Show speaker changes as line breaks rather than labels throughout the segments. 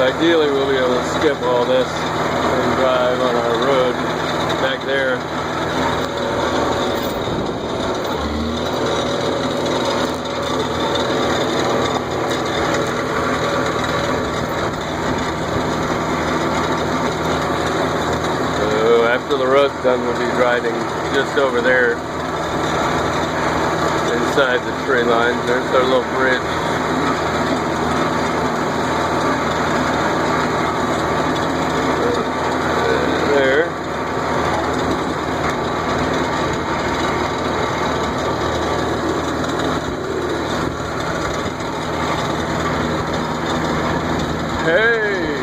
ideally we'll be able to skip all this and drive on our road back there. So after the road's done, we'll be driving just over there inside the tree line. There's our little bridge. There. Hey!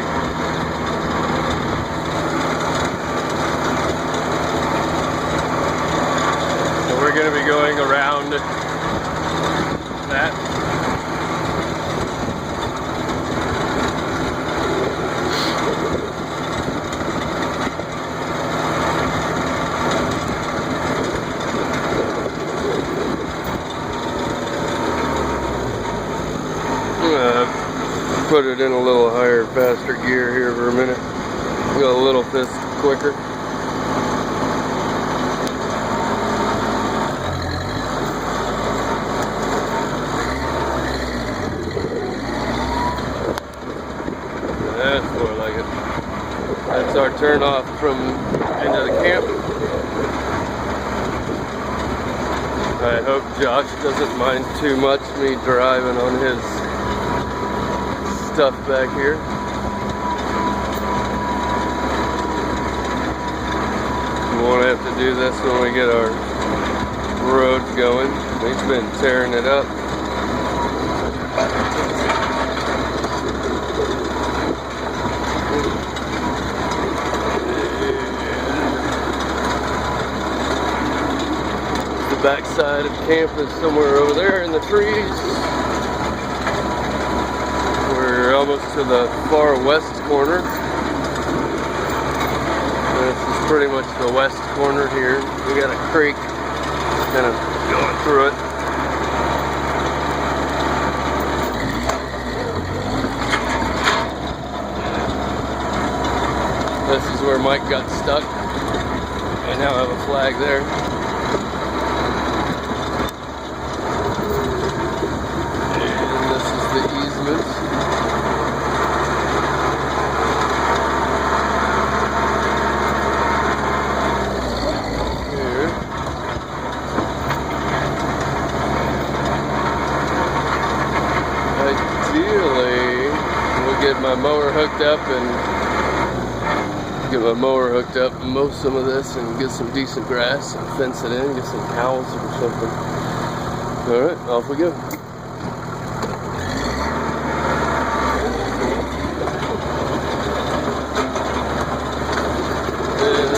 So we're going to be going around that. Put it in a little higher, faster gear here for a minute. Go a little bit quicker. That's more like it. That's our turn off from into the camp. I hope Josh doesn't mind too much me driving on his stuff back here. We won't have to do this when we get our roads going. He's been tearing it up. The back side of camp is somewhere over there in the trees. We're almost to the far west corner. This is pretty much the west corner here. We got a creek kind of going through it. This is where Mike got stuck. I now have a flag there. And this is the easement. Ideally, we'll get my mower hooked up and mow some of this and get some decent grass and fence it in, get some cows or something. Alright, off we go.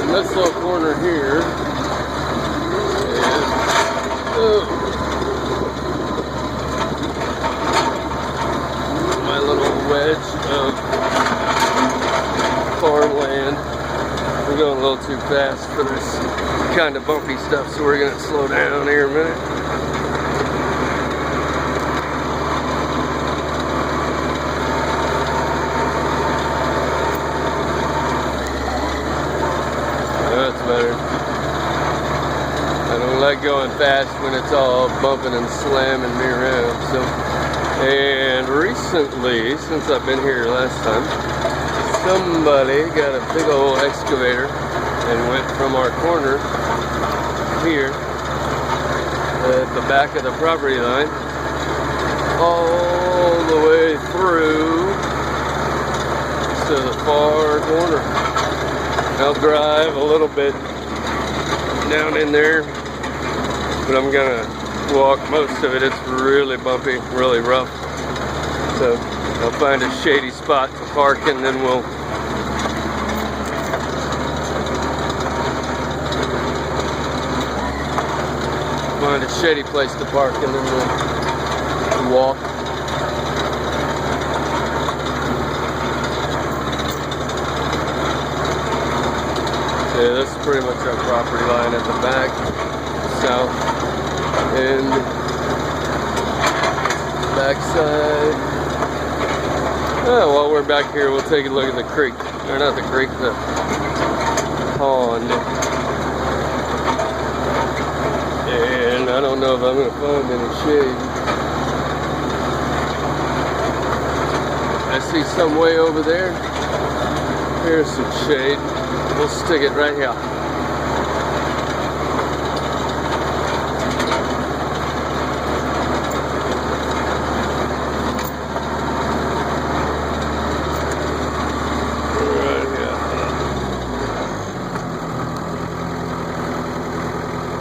And this little corner here is my little wedge of farmland. We're going a little too fast for this kind of bumpy stuff, so we're going to slow down here a minute. That's better. I don't like going fast when it's all bumping and slamming me around. So, and recently, since I've been here last time, somebody got a big old excavator and went from our corner here at the back of the property line all the way through to the far corner. I'll drive a little bit down in there, but I'm gonna walk most of it. It's really bumpy, really rough. So I'll find a shady spot to park, and then we'll find a shady place to park, and then we'll walk. Yeah, this is pretty much our property line at the back, south end, back side. While we're back here, we'll take a look at the creek. Or not the creek, the pond. And I don't know if I'm going to find any shade. I see some way over there. Here's some shade. We'll stick it right here.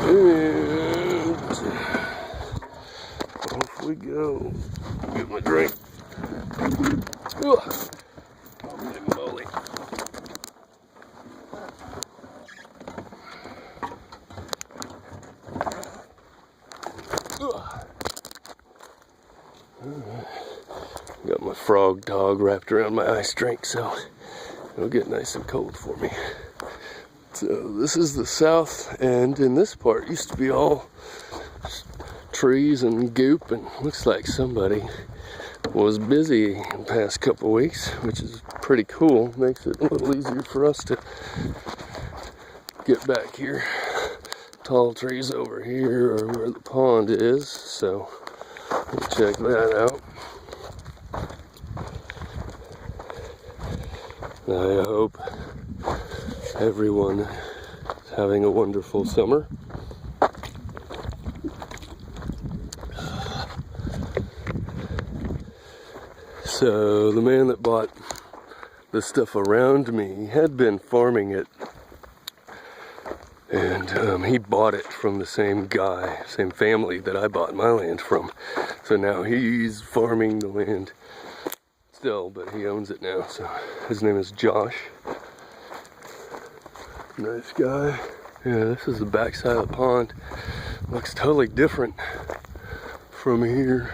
And off we go. Get my drink. Holy moly. Got my frog dog wrapped around my ice drink, so it'll get nice and cold for me. So this is the south end, and this part used to be all trees and goop, and looks like somebody was busy the past couple weeks, which is pretty cool. Makes it a little easier for us to get back here. Tall trees over here are where the pond is, so we'll check that out. I hope everyone is having a wonderful summer. So the man that bought the stuff around me had been farming it, and he bought it from the same guy, same family that I bought my land from. So now he's farming the land still, but he owns it now. So his name is Josh. Nice guy. Yeah, this is the backside of the pond. Looks totally different from here.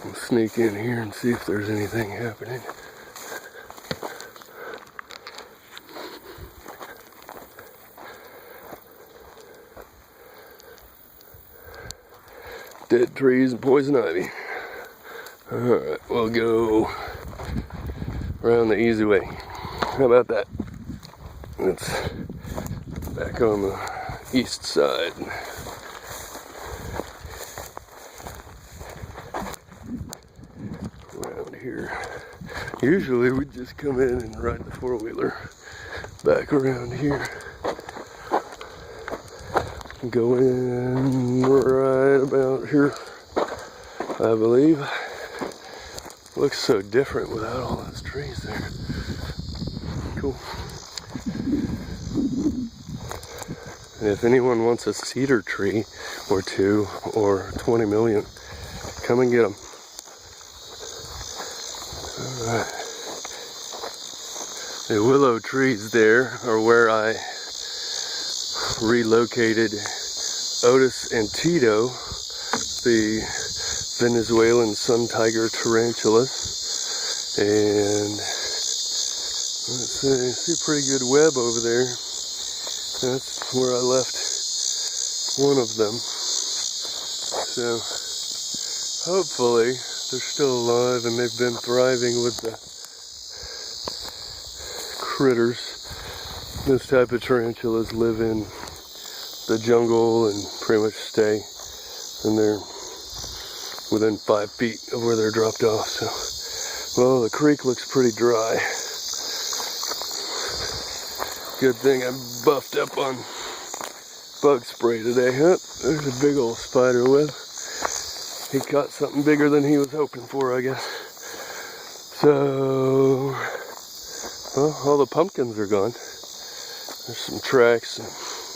I'll sneak in here and see if there's anything happening. Dead trees and poison ivy. Alright, we'll go around the easy way. How about that? It's back on the east side. Around here. Usually we just come in and ride the four-wheeler back around here. Go in right about here, I believe. Looks so different without all those trees there. Cool. And if anyone wants a cedar tree or two or 20 million, come and get them. Alright. The willow trees there are where I relocated Otis and Tito, the Venezuelan sun tiger tarantulas, and let's see a pretty good web over there. That's where I left one of them. So hopefully they're still alive and they've been thriving with the critters. This type of tarantulas live in the jungle and pretty much stay in there within 5 feet of where they're dropped off. So, well, the creek looks pretty dry. Good thing I buffed up on bug spray today. Huh? There's a big old spider web. He caught something bigger than he was hoping for, I guess. So, well, all the pumpkins are gone. There's some tracks. And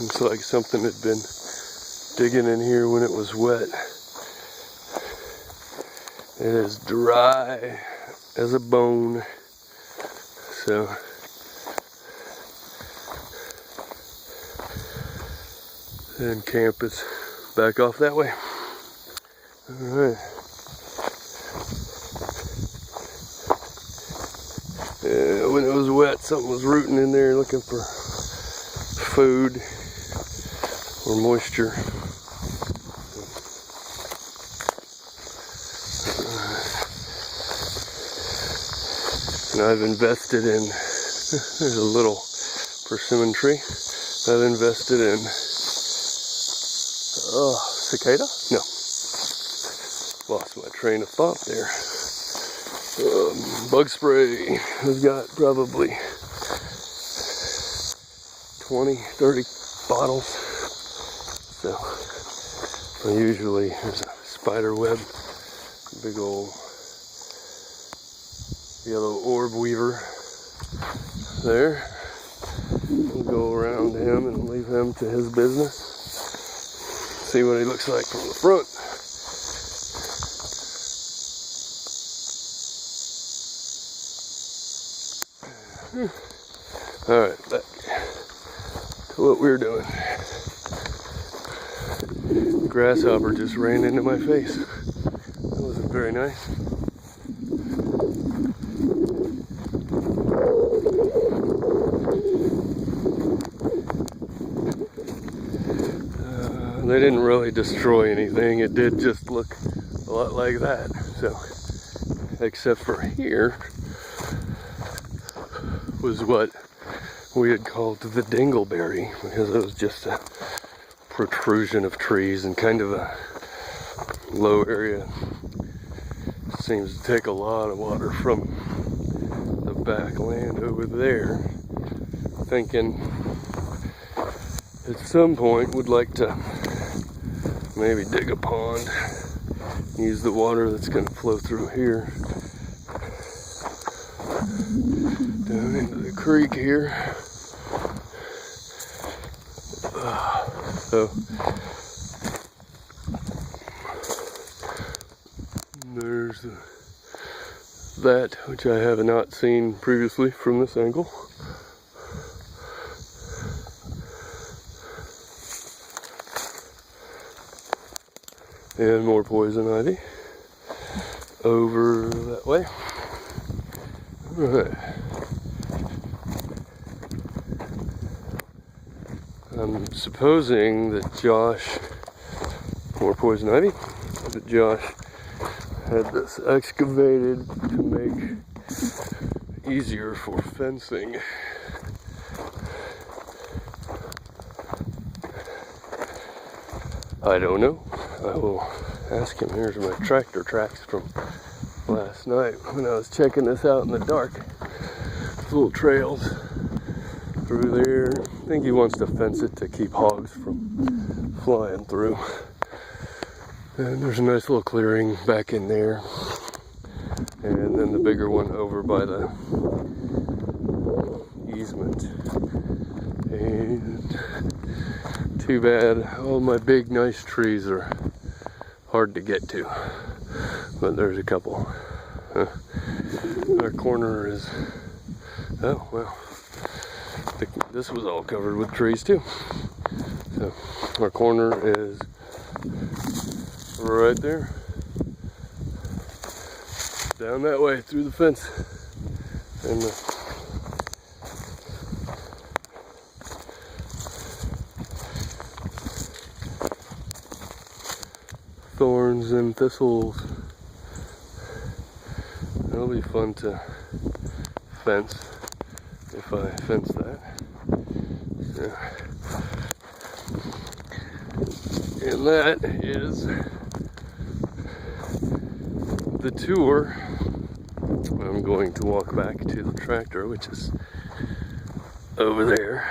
looks like something had been digging in here when it was wet. It is dry as a bone. So and camp is back off that way. Alright. When it was wet, something was rooting in there looking for food or moisture. And I've invested in, there's a little persimmon tree. I've invested in, cicada? No. Lost my train of thought there. Bug spray has got probably 20, 30 bottles. So usually there's a spider web, big old yellow orb weaver there. We'll go around him and leave him to his business. See what he looks like from the front. Alright, back to what we were doing. The grasshopper just ran into my face. That wasn't very nice. They didn't really destroy anything. It did just look a lot like that. So, except for here was what we had called the dingleberry, because it was just a protrusion of trees and kind of a low area. Seems to take a lot of water from the back land over there. Thinking at some point would like to maybe dig a pond, use the water that's going to flow through here down into the creek here. So there's that, which I have not seen previously from this angle. And more poison ivy over that way. Alright. I'm supposing that Josh, more poison ivy, that Josh had this excavated to make easier for fencing. I don't know. I will ask him. Here's my tractor tracks from last night when I was checking this out in the dark. Little trails through there. I think he wants to fence it to keep hogs from flying through. And there's a nice little clearing back in there. And then the bigger one over by the easement. And too bad all my big nice trees are hard to get to, but there's a couple. Our corner is, oh well, this was all covered with trees too. So our corner is right there, down that way through the fence, and thorns and thistles. It'll be fun to fence if I fence that. Yeah. And that is the tour. I'm going to walk back to the tractor, which is over there,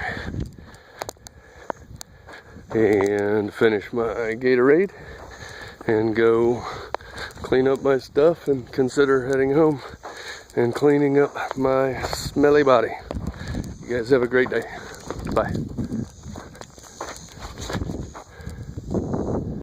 and finish my Gatorade and go clean up my stuff and consider heading home and cleaning up my smelly body. You guys have a great day. Bye.